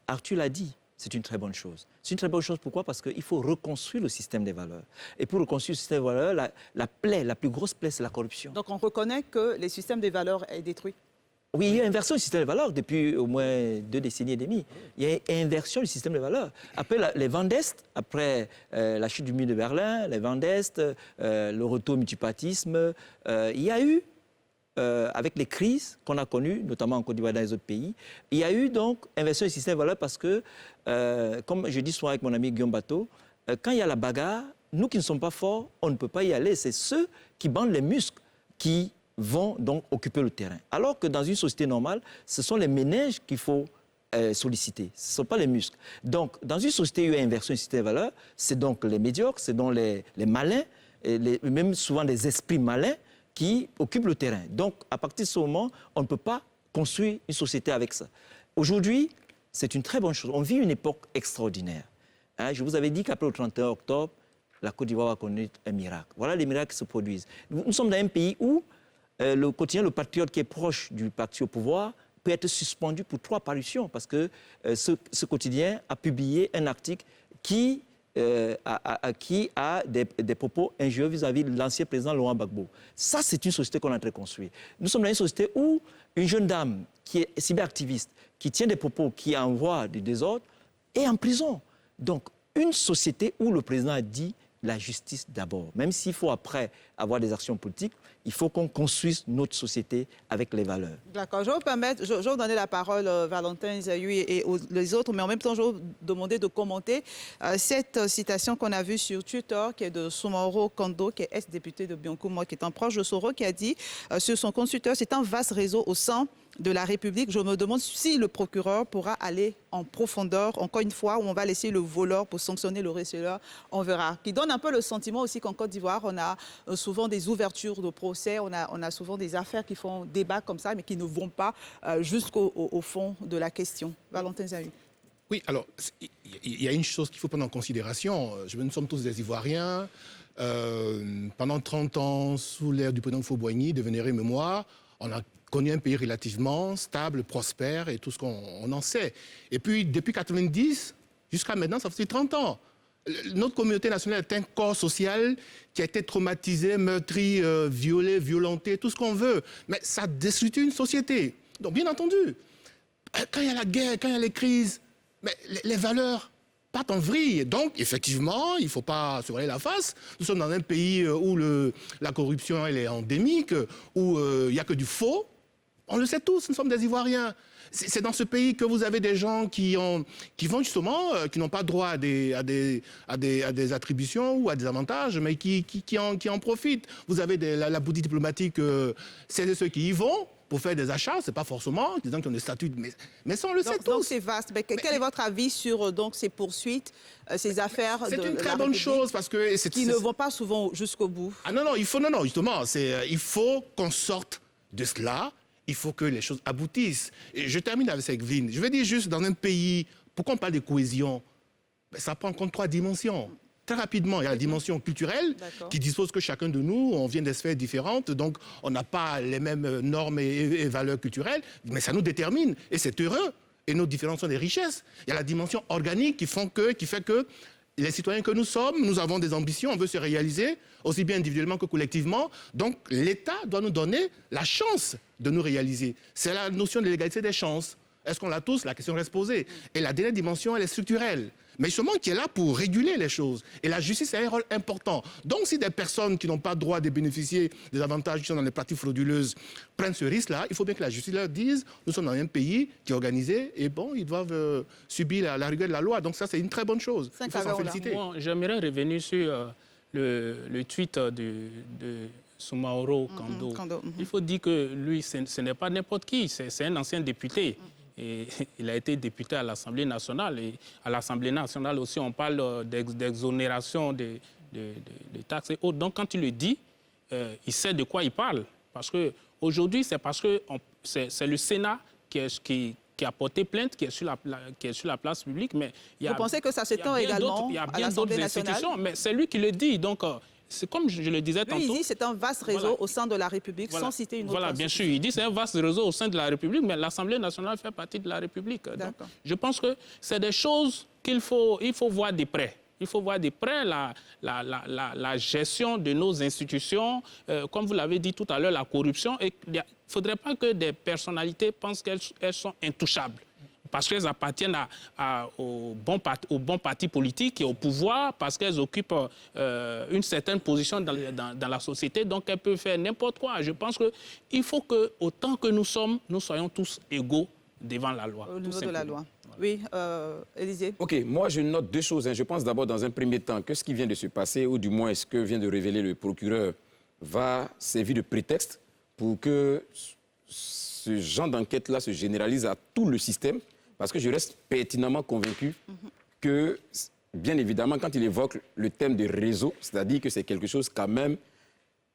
Arthur l'a dit, c'est une très bonne chose. C'est une très bonne chose, pourquoi? Parce qu'il faut reconstruire le système des valeurs. Et pour reconstruire le système des valeurs, la plus grosse plaie, c'est la corruption. Donc on reconnaît que le système des valeurs est détruit. Oui, il y a inversion du système des valeurs depuis au moins 2 décennies et demie. Il y a inversion du système des valeurs. Après les vents d'Est, après la chute du mur de Berlin, les vents d'Est, le retour au multipartisme, il y a eu, avec les crises qu'on a connues, notamment en Côte d'Ivoire et dans les autres pays, il y a eu donc inversion du système des valeurs parce que, comme je dis souvent avec mon ami Guillaume Bateau, quand il y a la bagarre, nous qui ne sommes pas forts, on ne peut pas y aller. C'est ceux qui bandent les muscles qui vont donc occuper le terrain. Alors que dans une société normale, ce sont les ménages qu'il faut solliciter, ce ne sont pas les muscles. Donc, dans une société où il y a inversion du système des valeurs, c'est donc les médiocres, c'est donc les malins, et même souvent des esprits malins qui occupent le terrain. Donc, à partir de ce moment, on ne peut pas construire une société avec ça. Aujourd'hui, c'est une très bonne chose. On vit une époque extraordinaire. Hein, je vous avais dit qu'après le 31 octobre, la Côte d'Ivoire va connaître un miracle. Voilà les miracles qui se produisent. Nous sommes dans un pays où le quotidien Le Patriote, qui est proche du parti au pouvoir, peut être suspendu pour 3 parutions parce que ce quotidien a publié un article qui a des propos injurieux vis-à-vis de l'ancien président Laurent Gbagbo. Ça, c'est une société qu'on est en train de construire. Nous sommes dans une société où une jeune dame qui est cyberactiviste, qui tient des propos qui envoient du désordre, est en prison. Donc, une société où le président a dit la justice d'abord. Même s'il faut après avoir des actions politiques, il faut qu'on construise notre société avec les valeurs. D'accord. Je vais vous donner la parole Valentin Zahui et les autres, mais en même temps, je vais vous demander de commenter cette citation qu'on a vue sur Twitter, qui est de Soumoro Kondo, qui est ex-député de Biancomo, qui est un proche de Soro, qui a dit sur son compte Twitter, c'est un vaste réseau au sein de la République. Je me demande si le procureur pourra aller en profondeur, encore une fois, où on va laisser le voleur pour sanctionner le receleur, on verra. Qui donne un peu le sentiment aussi qu'en Côte d'Ivoire, on a souvent des ouvertures de procès, on a souvent des affaires qui font débat comme ça, mais qui ne vont pas jusqu'au fond de la question. Valentin Zahui. Oui, alors, il y a une chose qu'il faut prendre en considération. Nous sommes tous des Ivoiriens. Pendant 30 ans, sous l'ère du président Houphouët-Boigny, de Vénéré Mémoire, on a connu un pays relativement stable, prospère et tout ce qu'on en sait. Et puis, depuis 90 jusqu'à maintenant, ça fait 30 ans. Notre communauté nationale est un corps social qui a été traumatisé, meurtri, violé, violenté, tout ce qu'on veut. Mais ça détruit une société. Donc, bien entendu, quand il y a la guerre, quand il y a les crises, mais les valeurs partent en vrille. Donc, effectivement, il ne faut pas se voiler la face. Nous sommes dans un pays où la corruption elle est endémique, où il n'y a que du faux. On le sait tous, nous sommes des Ivoiriens. C'est dans ce pays que vous avez des gens qui vont justement, qui n'ont pas droit à des attributions ou à des avantages, mais qui en profitent. Vous avez la boutique diplomatique, c'est ceux qui y vont pour faire des achats, c'est pas forcément des gens qui ont des statuts, mais ça on le sait tous. Donc c'est vaste. Mais quel est votre avis sur donc, ces poursuites, ces affaires de la C'est une très bonne chose parce que... qui ne vont pas souvent jusqu'au bout. Ah non, justement, il faut qu'on sorte de cela. Il faut que les choses aboutissent. Et je termine avec cette Evelyne. Je vais dire juste, dans un pays, pourquoi on parle de cohésion? Ça prend en compte 3 dimensions. Très rapidement, il y a la dimension culturelle qui dispose que chacun de nous, on vient des sphères différentes, donc on n'a pas les mêmes normes et valeurs culturelles, mais ça nous détermine et c'est heureux. Et nos différences sont des richesses. Il y a la dimension organique qui fait que les citoyens que nous sommes, nous avons des ambitions, on veut se réaliser, aussi bien individuellement que collectivement. Donc l'État doit nous donner la chance de nous réaliser. C'est la notion de l'égalité des chances. Est-ce qu'on l'a tous? La question reste posée. Et la dernière dimension, elle est structurelle. mais justement qui est là pour réguler les choses. Et la justice a un rôle important. Donc si des personnes qui n'ont pas droit de bénéficier des avantages qui sont dans les pratiques frauduleuses prennent ce risque-là, il faut bien que la justice leur dise, nous sommes dans un pays qui est organisé et bon, ils doivent subir la rigueur de la loi. Donc ça, c'est une très bonne chose. Il faut s'en féliciter. Bon, j'aimerais revenir sur le tweet de Soumaoro Kando. Il faut dire que lui, ce n'est pas n'importe qui, c'est un ancien député. Et il a été député à l'Assemblée nationale. Et à l'Assemblée nationale aussi, on parle d'exonération des taxes et autres. Donc, quand il le dit, il sait de quoi il parle. Parce qu'aujourd'hui, c'est parce que c'est le Sénat qui a porté plainte, qui est sur la place publique. Mais vous pensez que ça s'étend également il y a à bien l'Assemblée d'autres nationale? institutions, mais c'est lui qui le dit. Donc, c'est comme je le disais tantôt. Lui, il dit c'est un vaste réseau au sein de la République, sans citer une autre Voilà, bien sûr. institution. Il dit c'est un vaste réseau au sein de la République, mais l'Assemblée nationale fait partie de la République. Donc, je pense que c'est des choses il faut voir de près. Il faut voir de près la gestion de nos institutions, comme vous l'avez dit tout à l'heure, la corruption. Et il ne faudrait pas que des personnalités pensent qu'elles sont intouchables. Parce qu'elles appartiennent au bon parti politique et au pouvoir, parce qu'elles occupent une certaine position dans la société, donc elles peuvent faire n'importe quoi. Je pense qu'il faut que, autant que nous soyons tous égaux devant la loi. Au niveau de la loi. Oui, Élisée. OK, moi je note deux choses. Je pense d'abord dans un premier temps que ce qui vient de se passer, ou du moins ce que vient de révéler le procureur, va servir de prétexte pour que ce genre d'enquête-là se généralise à tout le système. Parce que je reste pertinemment convaincu que, bien évidemment, quand il évoque le thème de réseau, c'est-à-dire que c'est quelque chose quand même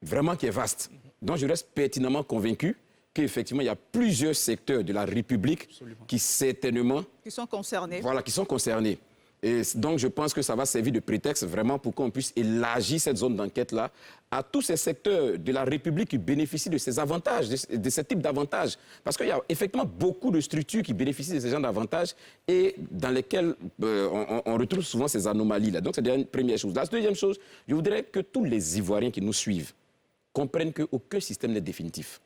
vraiment qui est vaste. Donc je reste pertinemment convaincu qu'effectivement, il y a plusieurs secteurs de la République qui certainement... Qui sont concernés. Voilà, qui sont concernés. Et donc, je pense que ça va servir de prétexte vraiment pour qu'on puisse élargir cette zone d'enquête-là à tous ces secteurs de la République qui bénéficient de ces avantages, de ce type d'avantages. Parce qu'il y a effectivement beaucoup de structures qui bénéficient de ces genres d'avantages et dans lesquelles on retrouve souvent ces anomalies-là. Donc, c'est une première chose. La deuxième chose, je voudrais que tous les Ivoiriens qui nous suivent comprennent qu'aucun système n'est définitif.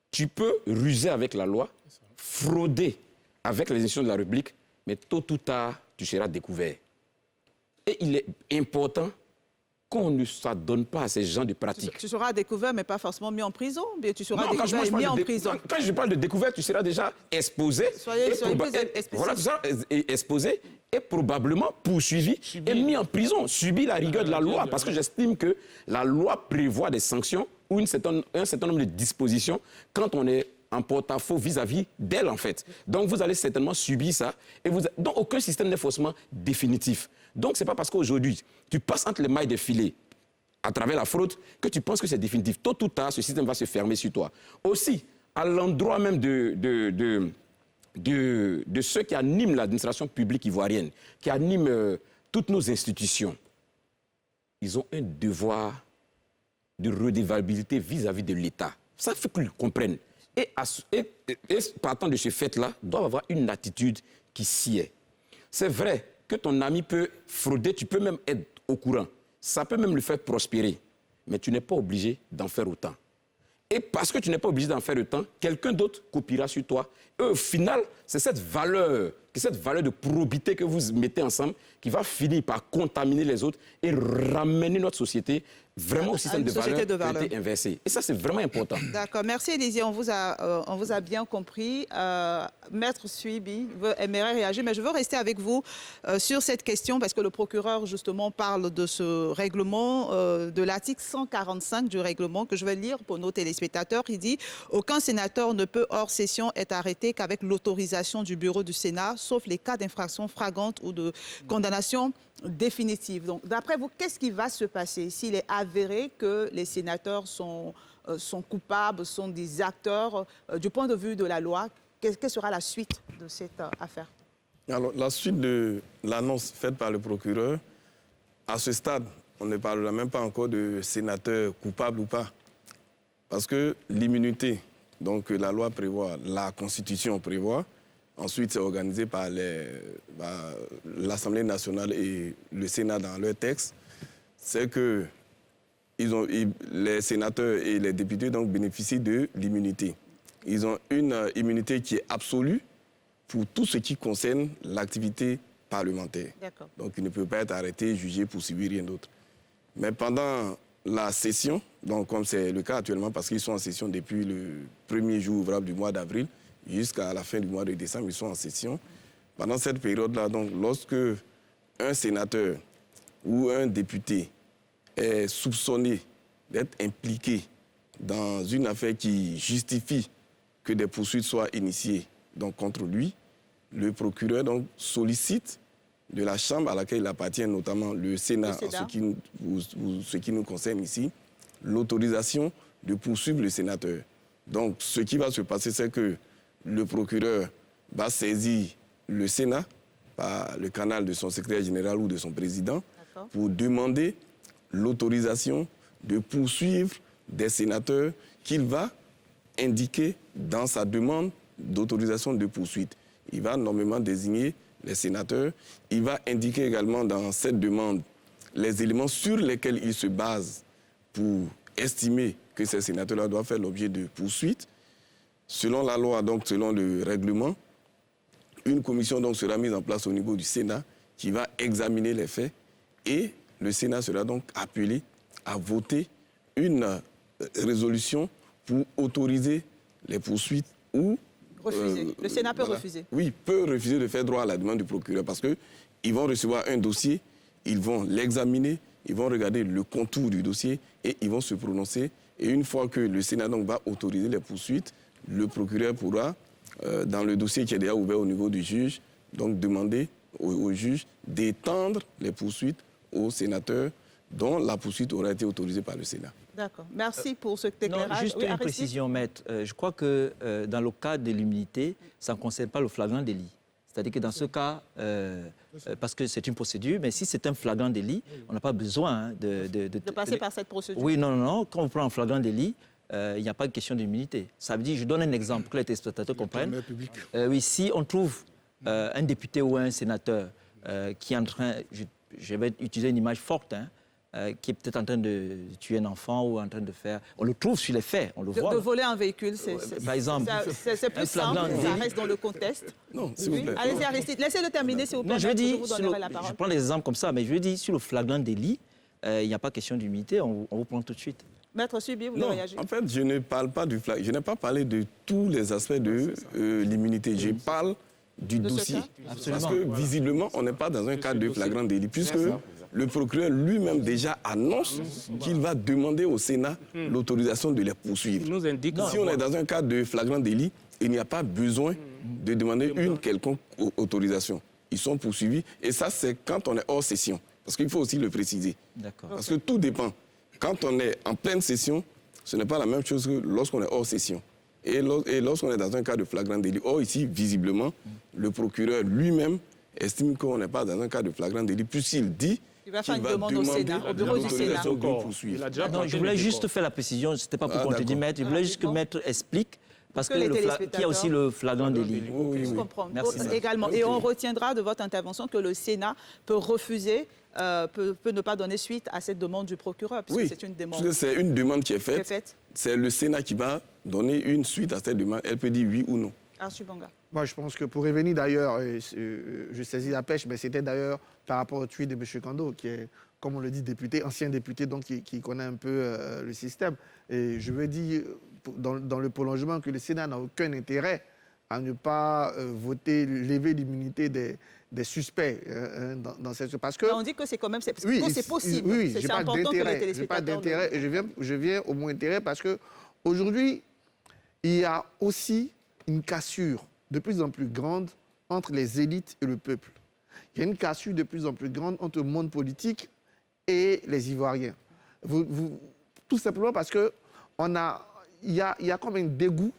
Tu peux ruser avec la loi, frauder avec les institutions de la République, mais tôt ou tard, tu seras découvert. Et il est important qu'on ne s'adonne pas à ces genres de pratiques. Tu seras découvert, mais pas forcément mis en prison. Bien, tu seras découvert et mis en prison. Quand je parle de découvert, tu seras déjà exposé. Soyez voilà, tu seras exposé et probablement poursuivi et mis en prison, subir la rigueur de la loi. Parce que j'estime que la loi prévoit des sanctions ou un certain nombre de dispositions quand on est en porte-à-faux vis-à-vis d'elle, en fait. Donc, vous allez certainement subir ça. Donc, aucun système n'est forcément définitif. Donc, ce n'est pas parce qu'aujourd'hui, tu passes entre les mailles des filets à travers la fraude que tu penses que c'est définitif. Tôt ou tard, ce système va se fermer sur toi. Aussi, à l'endroit même de ceux qui animent l'administration publique ivoirienne, qui animent toutes nos institutions, ils ont un devoir de redevabilité vis-à-vis de l'État. Ça fait qu'ils comprennent. Et partant de ce fait-là, doivent avoir une attitude qui s'y est. C'est vrai que ton ami peut frauder, tu peux même être au courant. Ça peut même le faire prospérer. Mais tu n'es pas obligé d'en faire autant. Et parce que tu n'es pas obligé d'en faire autant, quelqu'un d'autre copiera sur toi. Et au final, c'est cette valeur de probité que vous mettez ensemble qui va finir par contaminer les autres et ramener notre société vraiment au système de valeurs qui a été inversé. Et ça, c'est vraiment important. D'accord. Merci, Élisée. On vous a bien compris. Maître Suibi aimerait réagir, mais je veux rester avec vous sur cette question parce que le procureur, justement, parle de ce règlement, de l'article 145 du règlement que je vais lire pour nos téléspectateurs. Il dit « Aucun sénateur ne peut, hors session, être arrêté qu'avec l'autorisation du bureau du Sénat, sauf les cas d'infraction flagrante ou de condamnation définitive. » Donc, d'après vous, qu'est-ce qui va se passer s'il est avéré que les sénateurs sont coupables, sont des acteurs du point de vue de la loi? Quelle sera la suite de cette affaire? Alors, la suite de l'annonce faite par le procureur, à ce stade, on ne parlera même pas encore de sénateurs coupables ou pas. Parce que l'immunité, donc la loi prévoit, la Constitution prévoit, ensuite c'est organisé par l'Assemblée nationale et le Sénat dans leur texte, c'est que les sénateurs et les députés donc, bénéficient de l'immunité. Ils ont une immunité qui est absolue pour tout ce qui concerne l'activité parlementaire. D'accord. Donc il ne peut pas être arrêté, jugé, poursuivi, rien d'autre. Mais pendant la session, donc comme c'est le cas actuellement, parce qu'ils sont en session depuis le premier jour ouvrable du mois d'avril jusqu'à la fin du mois de décembre, ils sont en session. Pendant cette période-là, donc, lorsque un sénateur ou un député est soupçonné d'être impliqué dans une affaire qui justifie que des poursuites soient initiées donc, contre lui, le procureur donc, sollicite de la Chambre à laquelle il appartient, notamment le Sénat, en ce qui nous concerne ici, l'autorisation de poursuivre le sénateur. Donc, ce qui va se passer, c'est que le procureur va saisir le Sénat par le canal de son secrétaire général ou de son président pour demander l'autorisation de poursuivre des sénateurs qu'il va indiquer dans sa demande d'autorisation de poursuite. Il va normalement désigner les sénateurs. Il va indiquer également dans cette demande les éléments sur lesquels il se base pour estimer que ces sénateurs-là doivent faire l'objet de poursuites. Selon la loi, donc selon le règlement, une commission donc sera mise en place au niveau du Sénat qui va examiner les faits et le Sénat sera donc appelé à voter une résolution pour autoriser les poursuites ou refuser. Le Sénat peut refuser. Oui, peut refuser de faire droit à la demande du procureur parce qu'ils vont recevoir un dossier, ils vont l'examiner, ils vont regarder le contour du dossier et ils vont se prononcer. Et une fois que le Sénat donc, va autoriser les poursuites, le procureur pourra, dans le dossier qui est déjà ouvert au niveau du juge, donc demander au juge d'étendre les poursuites aux sénateurs dont la poursuite aura été autorisée par le Sénat. D'accord. Merci pour ce éclairage. Non, juste une précision, maître. Je crois que dans le cas de l'immunité, ça ne concerne pas le flagrant délit. C'est-à-dire que dans ce cas, parce que c'est une procédure, mais si c'est un flagrant délit, on n'a pas besoin de passer par cette procédure. Oui, non. Quand on prend un flagrant délit, il n'y a pas de question d'immunité. Ça veut dire, je donne un exemple pour que les téléspectateurs comprennent. Oui, si on trouve un député ou un sénateur qui est en train, je vais utiliser une image forte, qui est peut-être en train de tuer un enfant ou en train de faire... On le trouve sur les faits, on le voit. De voler un véhicule, par exemple, c'est plus simple, ça reste dans le contexte. Non, s'il vous plaît. Allez-y, Aristide, laissez-le terminer, s'il vous plaît. Non, je veux dire, la parole. je prends des exemples comme ça, mais je veux dire, sur le flagrant délit, il n'y a pas question d'immunité, on vous prend tout de suite. Maître Subi, vous voulez réagir? En fait, je ne parle pas du flagrant. Je n'ai pas parlé de tous les aspects de l'immunité. Je parle du dossier. Parce que visiblement, on n'est pas dans un cadre de flagrant délit, puisque le procureur lui-même déjà annonce qu'il va demander au Sénat l'autorisation de les poursuivre. Il nous indique si on est dans un cadre de flagrant délit, il n'y a pas besoin de demander une quelconque autorisation. Ils sont poursuivis et ça, c'est quand on est hors session. Parce qu'il faut aussi le préciser. Parce que tout dépend. Quand on est en pleine session, ce n'est pas la même chose que lorsqu'on est hors session. Et lorsqu'on est dans un cas de flagrant délit. Or, ici, visiblement, le procureur lui-même estime qu'on n'est pas dans un cas de flagrant délit, puisqu'il dit qu'il va faire une demande au Sénat, au bureau du Sénat. Non, je voulais juste faire la précision, ce n'était pas pour contredire Maître, je voulais juste que Maître explique, parce qu'il y a aussi le flagrant délit. Je comprends. Merci, également. Et on retiendra de votre intervention que le Sénat peut refuser, peut ne pas donner suite à cette demande du procureur, puisque c'est une demande. Parce que c'est une demande qui est faite. C'est le Sénat qui va donner une suite à cette demande. Elle peut dire oui ou non. Archie Banga. Moi, je pense que pour revenir d'ailleurs, je saisis la pêche, mais c'était d'ailleurs par rapport au tweet de M. Kando, qui est, comme on le dit, député, ancien député, donc qui connaît un peu le système. Et je veux dire, dans le prolongement, que le Sénat n'a aucun intérêt à ne pas voter, lever l'immunité des suspects dans cette... Parce que... On dit que c'est quand même... Oui, c'est possible. Oui, c'est important que les téléspectateurs... J'ai pas d'intérêt. Je viens au mot intérêt parce qu'aujourd'hui, il y a aussi une cassure de plus en plus grande entre les élites et le peuple. Il y a une cassure de plus en plus grande entre le monde politique et les Ivoiriens. Tout simplement parce qu'il y a comme un dégoût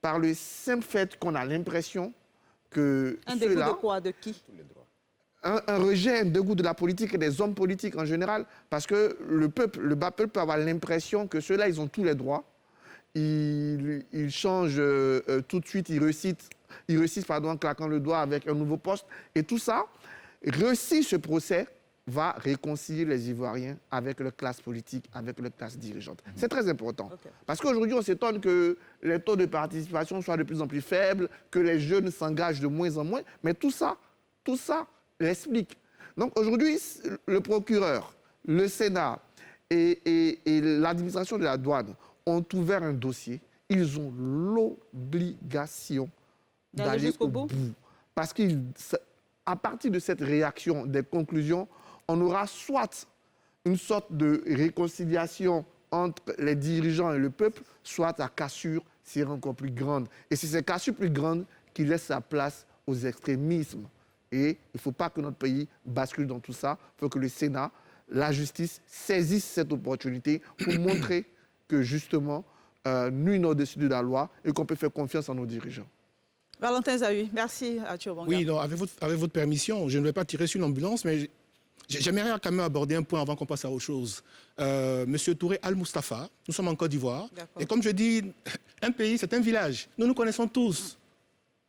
par le simple fait qu'on a l'impression que un dégoût de quoi? De qui? Un rejet, un dégoût de la politique et des hommes politiques en général, parce que le bas peuple peut avoir l'impression que ceux-là, ils ont tous les droits. Ils changent tout de suite, ils réussissent en claquant le doigt avec un nouveau poste. Et tout ça, réussir ce procès va réconcilier les Ivoiriens avec leur classe politique, avec leur classe dirigeante. C'est très important. Parce qu'aujourd'hui, on s'étonne que les taux de participation soient de plus en plus faibles, que les jeunes s'engagent de moins en moins. Mais tout ça l'explique. Donc aujourd'hui, le procureur, le Sénat et l'administration de la douane ont ouvert un dossier. Ils ont l'obligation d'aller jusqu'au bout. Parce qu'à partir de cette réaction, des conclusions, on aura soit une sorte de réconciliation entre les dirigeants et le peuple, soit la cassure sera encore plus grande. Et c'est cette cassure plus grande qui laisse sa place aux extrémismes. Et il ne faut pas que notre pays bascule dans tout ça. Il faut que le Sénat, la justice, saisissent cette opportunité pour montrer que justement, nul n'est au-dessus de la loi et qu'on peut faire confiance en nos dirigeants. Valentin Zahui, merci à Thiobanga. Oui, non, avec votre permission, je ne vais pas tirer sur l'ambulance, mais j'aimerais quand même aborder un point avant qu'on passe à autre chose. Monsieur Touré Al-Mustafa, nous sommes en Côte d'Ivoire. Et comme je dis, un pays, c'est un village. Nous nous connaissons tous.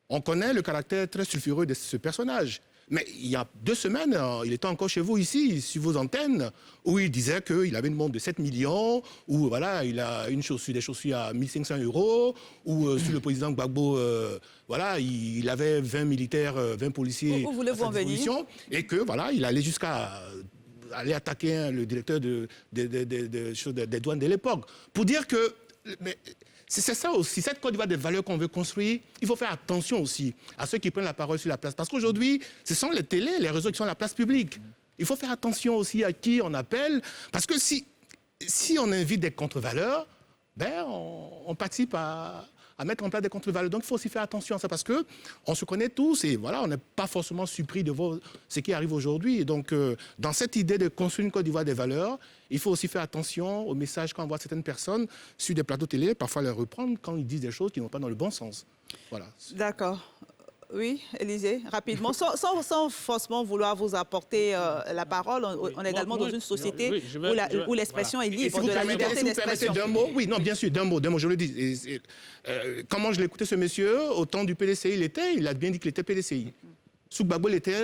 On connaît le caractère très sulfureux de ce personnage. Mais il y a 2 semaines, il était encore chez vous ici, sur vos antennes, où il disait qu'il avait une montre de 7 millions, où voilà, il a des chaussures à 1 500 €, ou sur le président Gbagbo, voilà, il avait 20 militaires, 20 policiers à sa disposition, et que voilà, il allait jusqu'à aller attaquer le directeur des douanes de l'époque. Pour dire que... C'est ça aussi, cette Côte d'Ivoire des valeurs qu'on veut construire, il faut faire attention aussi à ceux qui prennent la parole sur la place. Parce qu'aujourd'hui, ce sont les télés, les réseaux qui sont à la place publique. Il faut faire attention aussi à qui on appelle. Parce que si on invite des contre-valeurs, ben on participe à mettre en place des contre-valeurs. Donc il faut aussi faire attention à ça parce qu'on se connaît tous et voilà, on n'est pas forcément surpris de voir ce qui arrive aujourd'hui. Et donc dans cette idée de construire une Côte d'Ivoire des valeurs, il faut aussi faire attention aux messages qu'on envoie certaines personnes sur des plateaux télé, parfois les reprendre quand ils disent des choses qui ne vont pas dans le bon sens. Voilà. D'accord. Oui, Élisée, rapidement, sans forcément vouloir vous apporter la parole, on est également dans une société où l'expression est libre, de la liberté d'expression. D'un mot, oui, non, bien sûr, d'un mot, je le dis. Comment je l'ai écouté ce monsieur, au temps du PDCI, il a bien dit qu'il était PDCI. Sous Gbagbo, il était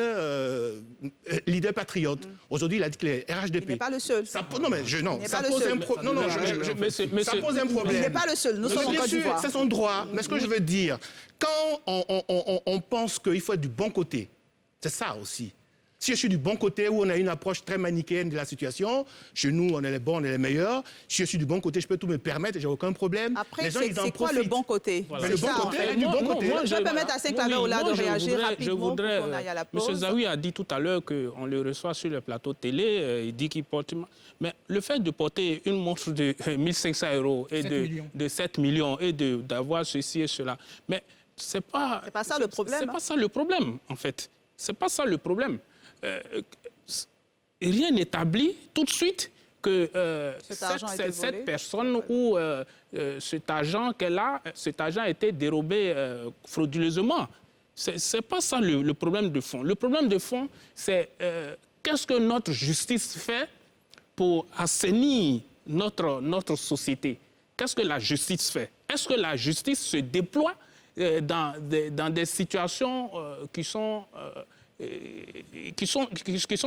leader patriote. Aujourd'hui, il a dit qu'il est RHDP. Il n'est pas le seul. Ça pose un problème. Ça pose un problème. Il n'est pas le seul. Nous sommes en Côte d'Ivoire. C'est son droit. Mais ce que je veux dire, quand on pense qu'il faut être du bon côté, c'est ça aussi. Si je suis du bon côté, où on a une approche très manichéenne de la situation, chez nous, on est les bons, on est les meilleurs. Si je suis du bon côté, je peux tout me permettre, j'ai aucun problème. Après, c'est quoi le bon côté? Voilà. Le bon côté, du bon côté. Je vais permettre à Saint-Claver de réagir rapidement pour qu'on aille à la pause. M. Zahui a dit tout à l'heure qu'on le reçoit sur le plateau télé, il dit qu'il porte... Mais le fait de porter une montre de 1 500 € et de 7 millions et d'avoir ceci et cela, mais c'est pas ça le problème. C'est pas ça le problème, en fait. C'est pas ça le problème. Rien n'établit tout de suite que cette personne ou cet argent qu'elle a, cet argent a été dérobé frauduleusement. C'est pas ça le problème de fond. Le problème de fond, c'est qu'est-ce que notre justice fait pour assainir notre société? Qu'est-ce que la justice fait? Est-ce que la justice se déploie dans des situations qui sont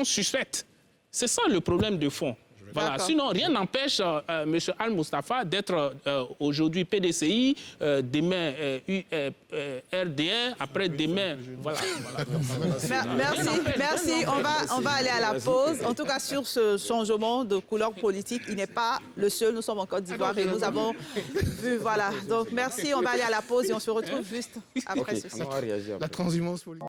suspectes? C'est ça le problème de fond. Voilà. Sinon, rien n'empêche M. Al-Mustafa d'être aujourd'hui PDCI, demain RDR, après-demain... Voilà. Merci. On va aller à la pause. En tout cas, sur ce changement de couleur politique, il n'est pas le seul. Nous sommes en Côte d'Ivoire et nous avons vu... Voilà. Donc, merci. On va aller à la pause et on se retrouve juste après ceci. La transhumance politique.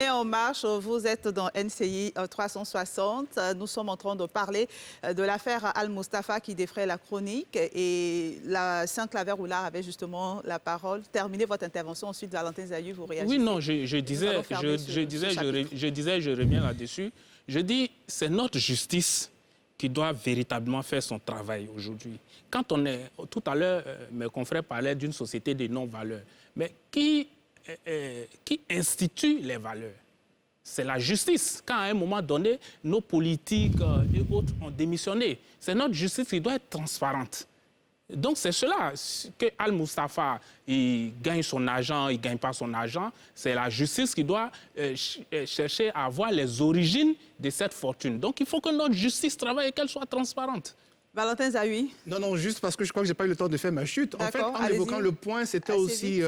En marche, vous êtes dans NCI 360. Nous sommes en train de parler de l'affaire Al-Mustafa qui défraie la chronique et la Saint-Claver Oulard avait justement la parole. Terminez votre intervention, ensuite Valentin Zahui, vous réagissez. Oui, non, je disais, je reviens là-dessus. Je dis, c'est notre justice qui doit véritablement faire son travail aujourd'hui. Quand on est, tout à l'heure, mes confrères parlaient d'une société de non-valeurs, mais qui institue les valeurs? C'est la justice. Quand à un moment donné, nos politiques et autres ont démissionné, c'est notre justice qui doit être transparente. Donc c'est cela que Al-Mustafa, il gagne son argent, il ne gagne pas son argent. C'est la justice qui doit chercher à voir les origines de cette fortune. Donc il faut que notre justice travaille et qu'elle soit transparente. Valentin Zahui. Non, juste parce que je crois que je n'ai pas eu le temps de faire ma chute. En fait, en évoquant le point, c'était aussi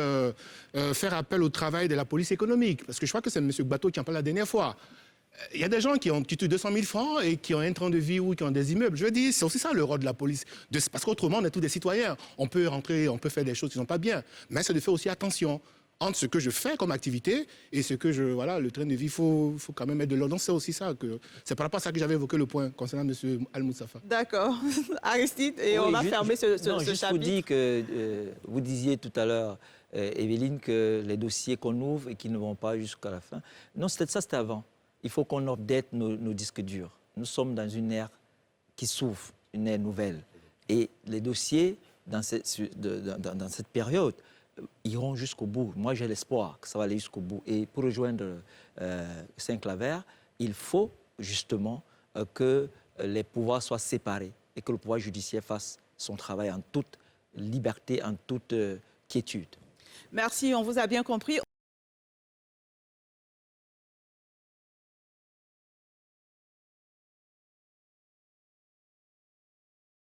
faire appel au travail de la police économique. Parce que je crois que c'est M. Gbato qui en parle la dernière fois. Il y a des gens qui tuent 200 000 francs et qui ont un train de vie ou qui ont des immeubles. Je veux dire, c'est aussi ça le rôle de la police. Parce qu'autrement, on est tous des citoyens. On peut rentrer, on peut faire des choses qui ne sont pas bien. Mais c'est de faire aussi attention entre ce que je fais comme activité et ce que le train de vie, il faut quand même mettre de l'ordre. C'est aussi ça. C'est par rapport à ça que j'avais évoqué le point concernant M. Al-Moussafa. D'accord. Aristide, et on va fermer ce chapitre. Vous dites que, vous disiez tout à l'heure, Evelyne, que les dossiers qu'on ouvre et qui ne vont pas jusqu'à la fin. Non, c'était avant. Il faut qu'on update nos disques durs. Nous sommes dans une ère qui s'ouvre, une ère nouvelle. Et les dossiers, dans cette période, iront jusqu'au bout. Moi, j'ai l'espoir que ça va aller jusqu'au bout. Et pour rejoindre Saint-Claver, il faut justement que les pouvoirs soient séparés et que le pouvoir judiciaire fasse son travail en toute liberté, en toute quiétude. Merci, on vous a bien compris.